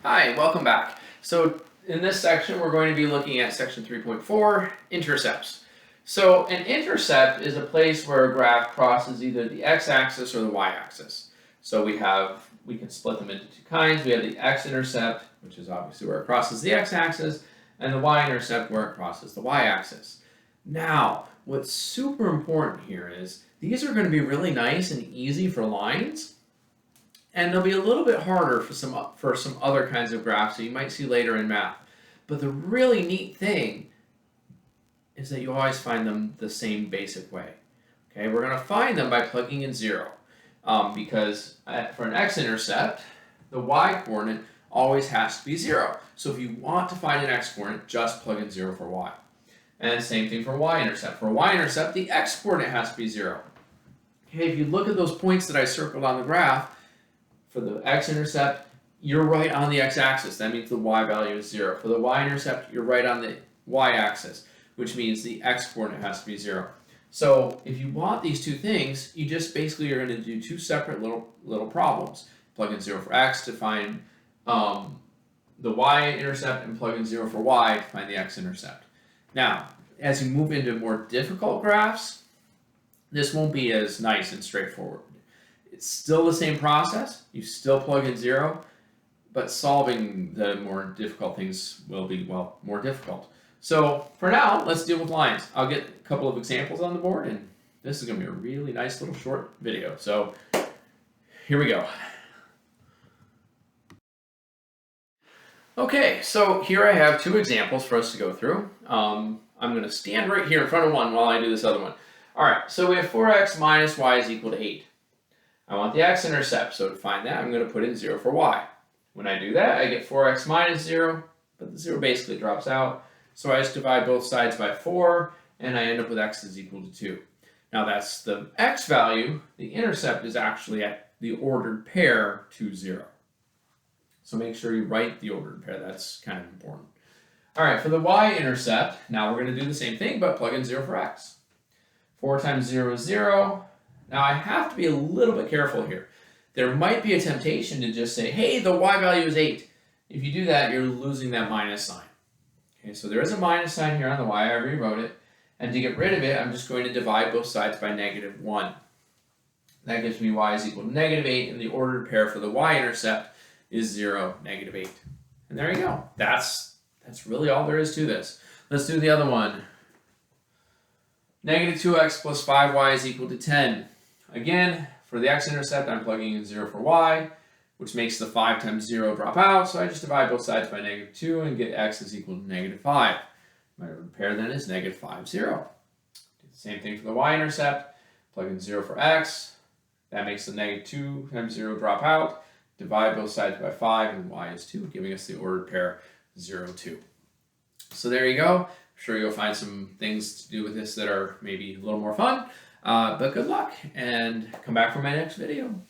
Hi, welcome back. So in this section, we're going to be looking at section 3.4, intercepts. So an intercept is a place where a graph crosses either the x-axis or the y-axis. So we can split them into two kinds. We have the x-intercept, which is obviously where it crosses the x-axis, and the y-intercept where it crosses the y-axis. Now, what's super important here is these are going to be really nice and easy for lines, and they'll be a little bit harder for some other kinds of graphs that you might see later in math. But the really neat thing is that you always find them the same basic way. Okay, we're going to find them by plugging in 0, because for an x-intercept, the y-coordinate always has to be 0. So if you want to find an x-coordinate, just plug in 0 for y. And same thing for y-intercept. For y-intercept, the x-coordinate has to be 0. Okay, if you look at those points that I circled on the graph, for the x-intercept, you're right on the x-axis. That means the y value is 0. For the y-intercept, you're right on the y-axis, which means the x-coordinate has to be 0. So if you want these two things, you just basically are going to do two separate little problems. Plug in 0 for x to find the y-intercept, and plug in 0 for y to find the x-intercept. Now, as you move into more difficult graphs, this won't be as nice and straightforward. It's still the same process. You still plug in 0, but solving the more difficult things will be, well, more difficult. So for now, let's deal with lines. I'll get a couple of examples on the board, and this is going to be a really nice little short video. So here we go. Okay, so here I have two examples for us to go through. I'm going to stand right here in front of one while I do this other one. All right, so we have 4x minus y is equal to 8. I want the x-intercept, so to find that, I'm going to put in 0 for y. When I do that, I get 4x minus 0, but the 0 basically drops out. So I just divide both sides by 4, and I end up with x is equal to 2. Now that's the x value. The intercept is actually at the ordered pair to 0. So make sure you write the ordered pair. That's kind of important. All right, for the y-intercept, now we're going to do the same thing, but plug in 0 for x. 4 times 0 is 0. Now I have to be a little bit careful here. There might be a temptation to just say, hey, the y value is 8. If you do that, you're losing that minus sign. Okay, so there is a minus sign here on the y. I rewrote it. And to get rid of it, I'm just going to divide both sides by -1. That gives me y is equal to -8, and the ordered pair for the y-intercept is 0, -8. And there you go. That's really all there is to this. Let's do the other one. -2x plus 5y is equal to 10. Again, for the x-intercept, I'm plugging in 0 for y, which makes the 5 times 0 drop out, so I just divide both sides by -2 and get x is equal to -5. My pair then is -5, 0. Do the same thing for the y-intercept, plug in 0 for x, that makes the -2 times 0 drop out, divide both sides by 5, and y is 2, giving us the ordered pair 0, 2. So there you go. I'm sure you'll find some things to do with this that are maybe a little more fun, but good luck, and come back for my next video.